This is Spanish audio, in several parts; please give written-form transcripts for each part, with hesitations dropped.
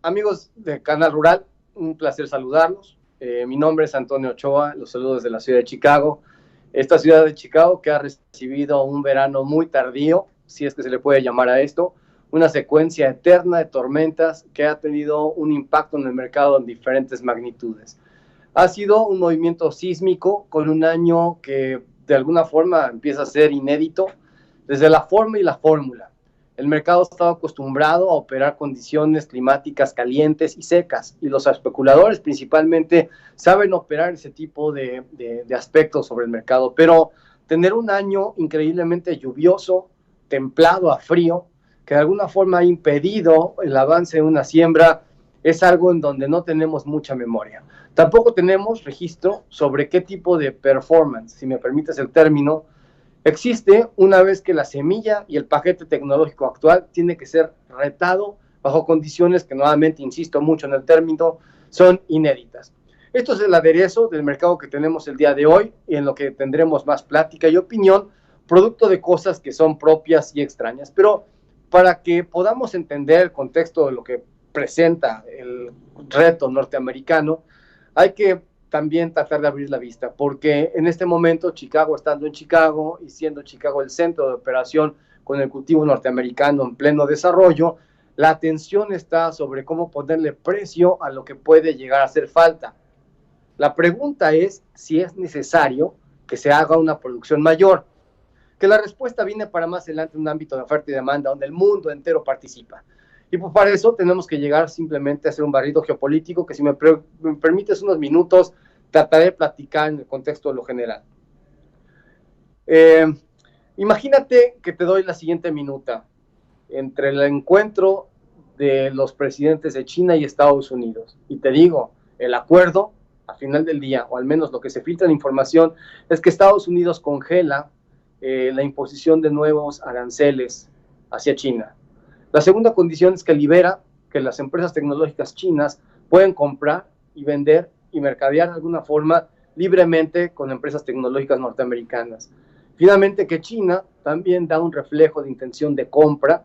Amigos de Canal Rural, un placer saludarlos. Mi nombre es Antonio Ochoa, los saludo desde la ciudad de Chicago. Esta ciudad de Chicago que ha recibido un verano muy tardío, si es que se le puede llamar a esto, una secuencia eterna de tormentas que ha tenido un impacto en el mercado en diferentes magnitudes. Ha sido un movimiento sísmico con un año que de alguna forma empieza a ser inédito desde la forma y la fórmula. El mercado estaba acostumbrado a operar condiciones climáticas calientes y secas, y los especuladores principalmente saben operar ese tipo de aspectos sobre el mercado, pero tener un año increíblemente lluvioso, templado a frío, que de alguna forma ha impedido el avance de una siembra, es algo en donde no tenemos mucha memoria. Tampoco tenemos registro sobre qué tipo de performance, si me permites el término, existe una vez que la semilla y el paquete tecnológico actual tiene que ser retado bajo condiciones que nuevamente, insisto mucho en el término, son inéditas. Esto es el aderezo del mercado que tenemos el día de hoy y en lo que tendremos más plática y opinión, producto de cosas que son propias y extrañas. Pero para que podamos entender el contexto de lo que presenta el reto norteamericano, hay que también tratar de abrir la vista, porque en este momento Chicago, estando en Chicago y siendo Chicago el centro de operación con el cultivo norteamericano en pleno desarrollo, la atención está sobre cómo ponerle precio a lo que puede llegar a hacer falta. La pregunta es si es necesario que se haga una producción mayor, que la respuesta viene para más adelante en un ámbito de oferta y demanda donde el mundo entero participa. Y pues para eso tenemos que llegar simplemente a hacer un barrido geopolítico que si me permites unos minutos trataré de platicar en el contexto de lo general. Imagínate que te doy la siguiente minuta entre el encuentro de los presidentes de China y Estados Unidos. Y te digo, el acuerdo, al final del día, o al menos lo que se filtra en información, es que Estados Unidos congela la imposición de nuevos aranceles hacia China. La segunda condición es que libera que las empresas tecnológicas chinas pueden comprar y vender y mercadear de alguna forma libremente con empresas tecnológicas norteamericanas. Finalmente, que China también da un reflejo de intención de compra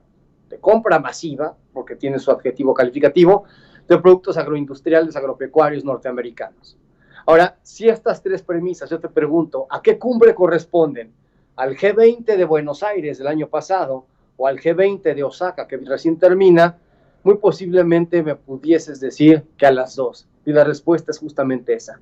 masiva, porque tiene su adjetivo calificativo, de productos agroindustriales, agropecuarios norteamericanos. Ahora, si estas tres premisas, yo te pregunto, ¿a qué cumbre corresponden? ¿Al G20 de Buenos Aires del año pasado o al G20 de Osaka que recién termina? Muy posiblemente me pudieses decir que a las dos. Y la respuesta es justamente esa.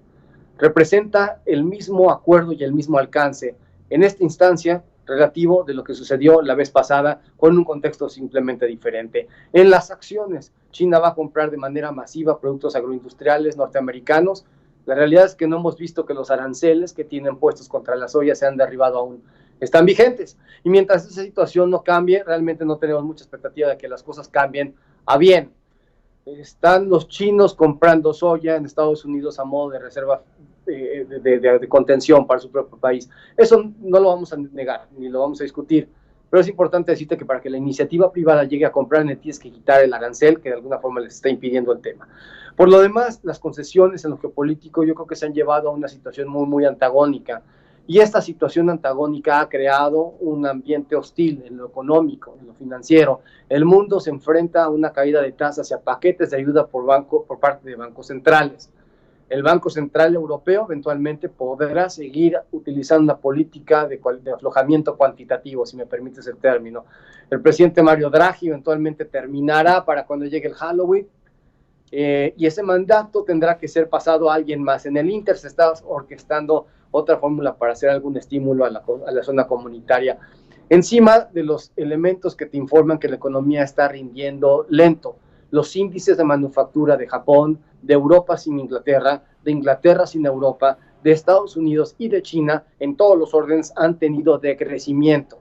Representa el mismo acuerdo y el mismo alcance en esta instancia relativo de lo que sucedió la vez pasada con un contexto simplemente diferente. En las acciones, China va a comprar de manera masiva productos agroindustriales norteamericanos. La realidad es que no hemos visto que los aranceles que tienen puestos contra la soya se han derribado aún. Están vigentes. Y mientras esa situación no cambie, realmente no tenemos mucha expectativa de que las cosas cambien a bien. Están los chinos comprando soya en Estados Unidos a modo de reserva de contención para su propio país. Eso no lo vamos a negar, ni lo vamos a discutir, pero es importante decirte que para que la iniciativa privada llegue a comprar, le tienes que quitar el arancel que de alguna forma les está impidiendo el tema. Por lo demás, las concesiones en lo geopolítico yo creo que se han llevado a una situación muy, muy antagónica. Y esta situación antagónica ha creado un ambiente hostil en lo económico, en lo financiero. El mundo se enfrenta a una caída de tasas y a paquetes de ayuda por parte de bancos centrales. El Banco Central Europeo eventualmente podrá seguir utilizando una política de aflojamiento cuantitativo, si me permites el término. El presidente Mario Draghi eventualmente terminará para cuando llegue el Halloween, y ese mandato tendrá que ser pasado a alguien más. En el Inter se está orquestando otra fórmula para hacer algún estímulo a la zona comunitaria. Encima de los elementos que te informan que la economía está rindiendo lento, los índices de manufactura de Japón, de Europa sin Inglaterra, de Inglaterra sin Europa, de Estados Unidos y de China, en todos los órdenes han tenido decrecimiento.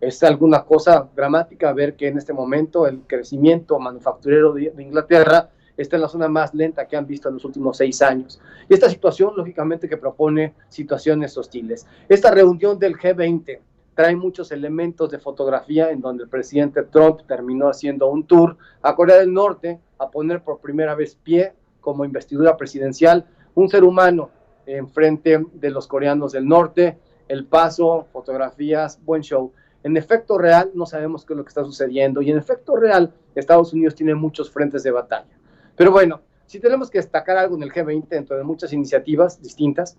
Es alguna cosa dramática ver que en este momento el crecimiento manufacturero de Inglaterra está en la zona más lenta que han visto en los últimos 6 años. Y esta situación, lógicamente, que propone situaciones hostiles. Esta reunión del G20 trae muchos elementos de fotografía en donde el presidente Trump terminó haciendo un tour a Corea del Norte a poner por primera vez pie como investidura presidencial un ser humano en frente de los coreanos del norte, el paso, fotografías, buen show. En efecto real no sabemos qué es lo que está sucediendo y en efecto real Estados Unidos tiene muchos frentes de batalla. Pero bueno, si tenemos que destacar algo en el G20 dentro de muchas iniciativas distintas,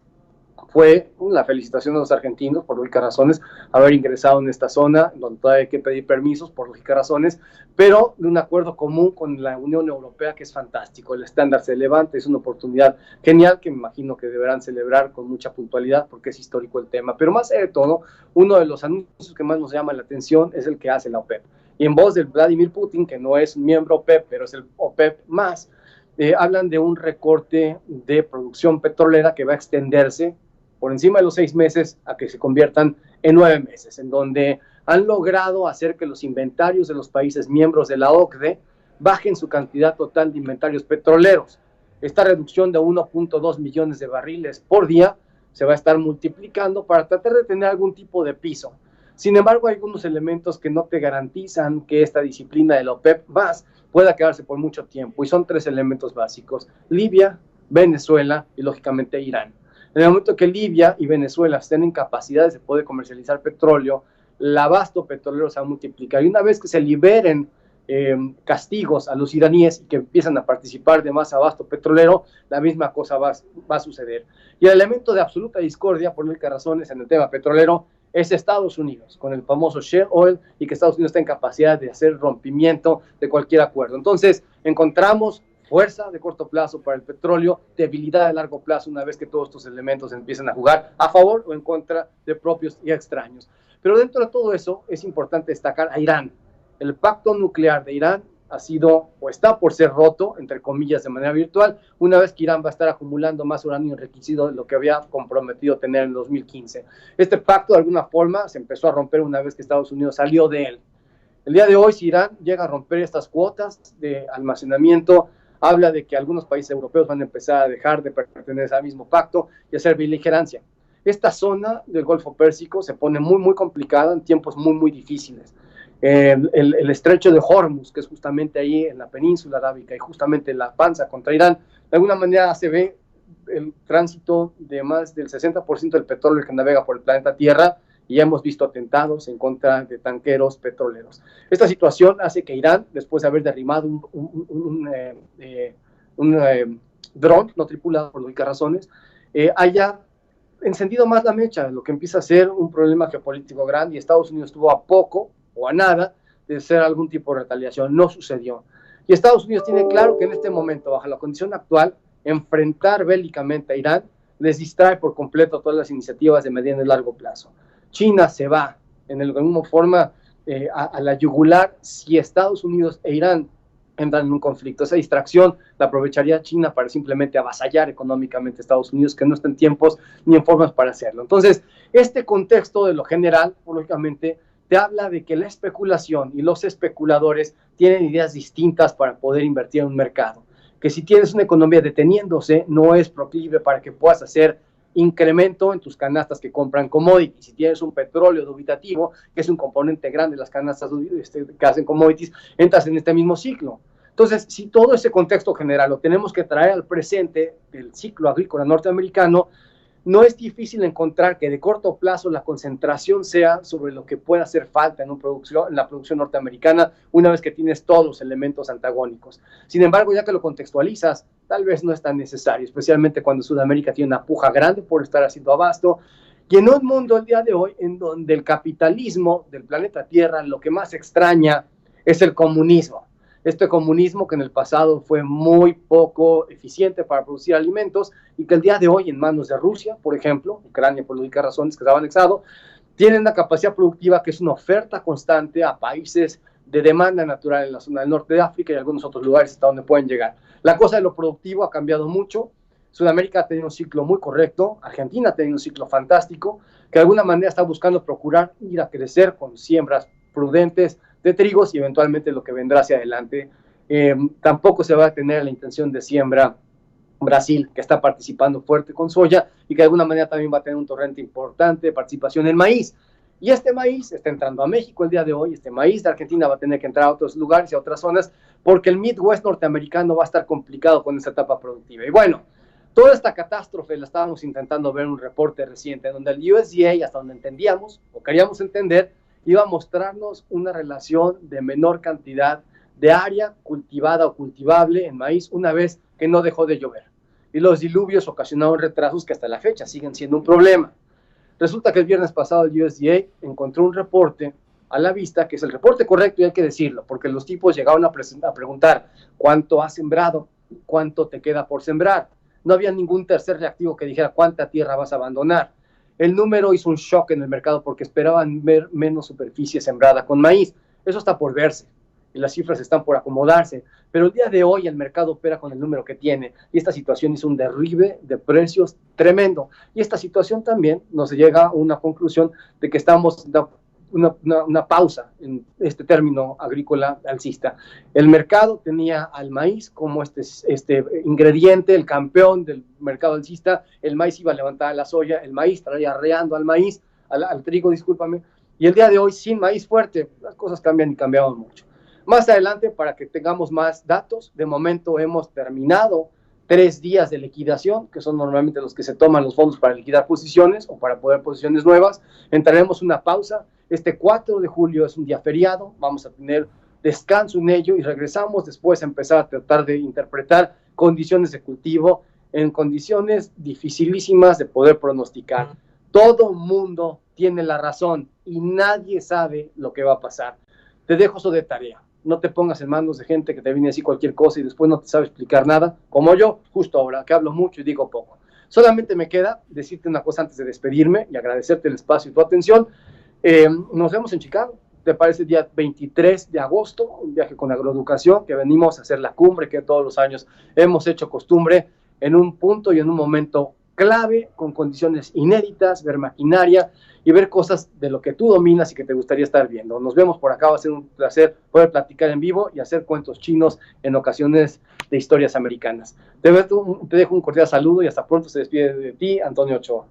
fue la felicitación de los argentinos, por lógicas razones, haber ingresado en esta zona, donde todavía hay que pedir permisos, por lógicas razones, pero de un acuerdo común con la Unión Europea, que es fantástico. El estándar se levanta, es una oportunidad genial que me imagino que deberán celebrar con mucha puntualidad, porque es histórico el tema. Pero más allá de todo, uno de los anuncios que más nos llama la atención es el que hace la OPEP. Y en voz de Vladimir Putin, que no es miembro OPEP, pero es el OPEP más, hablan de un recorte de producción petrolera que va a extenderse por encima de los 6 meses a que se conviertan en 9 meses, en donde han logrado hacer que los inventarios de los países miembros de la OCDE bajen su cantidad total de inventarios petroleros. Esta reducción de 1.2 millones de barriles por día se va a estar multiplicando para tratar de tener algún tipo de piso. Sin embargo, hay algunos elementos que no te garantizan que esta disciplina de la OPEP más pueda quedarse por mucho tiempo, y son 3 elementos básicos: Libia, Venezuela y lógicamente Irán. En el momento que Libia y Venezuela estén en capacidades de poder comercializar petróleo, el abasto petrolero se va a multiplicar. Y una vez que se liberen castigos a los iraníes y que empiezan a participar de más abasto petrolero, la misma cosa va a suceder. Y el elemento de absoluta discordia, por únicas razones, en el tema petrolero, es Estados Unidos, con el famoso shale oil, y que Estados Unidos está en capacidad de hacer rompimiento de cualquier acuerdo. Entonces, encontramos fuerza de corto plazo para el petróleo, debilidad de largo plazo una vez que todos estos elementos empiezan a jugar a favor o en contra de propios y extraños. Pero dentro de todo eso es importante destacar a Irán. El pacto nuclear de Irán ha sido o está por ser roto, entre comillas, de manera virtual, una vez que Irán va a estar acumulando más uranio enriquecido de lo que había comprometido tener en 2015. Este pacto de alguna forma se empezó a romper una vez que Estados Unidos salió de él. El día de hoy, si Irán llega a romper estas cuotas de almacenamiento, habla de que algunos países europeos van a empezar a dejar de pertenecer al mismo pacto y hacer beligerancia. Esta zona del Golfo Pérsico se pone muy, muy complicada en tiempos muy, muy difíciles. El estrecho de Hormuz, que es justamente ahí en la península arábica y justamente en la panza contra Irán, de alguna manera se ve el tránsito de más del 60% del petróleo que navega por el planeta Tierra, y ya hemos visto atentados en contra de tanqueros petroleros. Esta situación hace que Irán, después de haber derribado un dron no tripulado por lógicas razones, haya encendido más la mecha, lo que empieza a ser un problema geopolítico grande, y Estados Unidos estuvo a poco o a nada de hacer algún tipo de retaliación. No sucedió. Y Estados Unidos tiene claro que en este momento, bajo la condición actual, enfrentar bélicamente a Irán les distrae por completo todas las iniciativas de mediano y largo plazo. China se va en alguna forma a la yugular si Estados Unidos e Irán entran en un conflicto. Esa distracción la aprovecharía China para simplemente avasallar económicamente a Estados Unidos, que no está en tiempos ni en formas para hacerlo. Entonces, este contexto de lo general, lógicamente, te habla de que la especulación y los especuladores tienen ideas distintas para poder invertir en un mercado. Que si tienes una economía deteniéndose, no es proclive para que puedas hacer incremento en tus canastas que compran commodities. Si tienes un petróleo dubitativo, que es un componente grande de las canastas que hacen commodities, entras en este mismo ciclo. Entonces, si todo ese contexto general lo tenemos que traer al presente del ciclo agrícola norteamericano, no es difícil encontrar que de corto plazo la concentración sea sobre lo que puede hacer falta en la producción norteamericana una vez que tienes todos los elementos antagónicos. Sin embargo, ya que lo contextualizas, tal vez no es tan necesario, especialmente cuando Sudamérica tiene una puja grande por estar haciendo abasto, y en un mundo el día de hoy en donde el capitalismo del planeta Tierra lo que más extraña es el comunismo. Este comunismo que en el pasado fue muy poco eficiente para producir alimentos y que el día de hoy en manos de Rusia, por ejemplo, Ucrania por lógicas razones que estaba anexado, tienen una capacidad productiva que es una oferta constante a países de demanda natural en la zona del norte de África y algunos otros lugares hasta donde pueden llegar. La cosa de lo productivo ha cambiado mucho. Sudamérica ha tenido un ciclo muy correcto, Argentina ha tenido un ciclo fantástico, que de alguna manera está buscando procurar ir a crecer con siembras prudentes de trigos y eventualmente lo que vendrá hacia adelante. Tampoco se va a tener la intención de siembra Brasil, que está participando fuerte con soya y que de alguna manera también va a tener un torrente importante de participación en maíz. Y este maíz está entrando a México el día de hoy, este maíz de Argentina va a tener que entrar a otros lugares y a otras zonas porque el Midwest norteamericano va a estar complicado con esta etapa productiva. Y bueno, toda esta catástrofe la estábamos intentando ver en un reporte reciente donde el USDA, hasta donde entendíamos o queríamos entender, iba a mostrarnos una relación de menor cantidad de área cultivada o cultivable en maíz una vez que no dejó de llover. Y los diluvios ocasionaron retrasos que hasta la fecha siguen siendo un problema. Resulta que el viernes pasado el USDA encontró un reporte a la vista, que es el reporte correcto y hay que decirlo, porque los tipos llegaron a preguntar cuánto has sembrado, cuánto te queda por sembrar. No había ningún tercer reactivo que dijera cuánta tierra vas a abandonar. El número hizo un shock en el mercado porque esperaban ver menos superficie sembrada con maíz. Eso está por verse y las cifras están por acomodarse, pero el día de hoy el mercado opera con el número que tiene y esta situación hizo un derribe de precios tremendo. Y esta situación también nos llega a una conclusión de que estamos una pausa en este término agrícola alcista. El mercado tenía al maíz como este ingrediente, el campeón del mercado alcista. El maíz iba a levantar a la soya, el maíz traía arreando al maíz, al trigo, discúlpame. Y el día de hoy, sin maíz fuerte, las cosas cambian y cambiaban mucho. Más adelante, para que tengamos más datos, de momento hemos terminado 3 días de liquidación, que son normalmente los que se toman los fondos para liquidar posiciones o para poder posiciones nuevas. Entraremos una pausa. Este 4 de julio es un día feriado, vamos a tener descanso en ello y regresamos después a empezar a tratar de interpretar condiciones de cultivo en condiciones dificilísimas de poder pronosticar. Todo mundo tiene la razón y nadie sabe lo que va a pasar. Te dejo eso de tarea. No te pongas en manos de gente que te viene a decir cualquier cosa y después no te sabe explicar nada, como yo, justo ahora, que hablo mucho y digo poco. Solamente me queda decirte una cosa antes de despedirme y agradecerte el espacio y tu atención. Nos vemos en Chicago, ¿te parece? El día 23 de agosto, un viaje con Agroeducación, que venimos a hacer la cumbre que todos los años hemos hecho costumbre en un punto y en un momento clave, con condiciones inéditas, ver maquinaria y ver cosas de lo que tú dominas y que te gustaría estar viendo. Nos vemos por acá, va a ser un placer poder platicar en vivo y hacer cuentos chinos en ocasiones de historias americanas. Te dejo un cordial saludo y hasta pronto. Se despide de ti, Antonio Ochoa.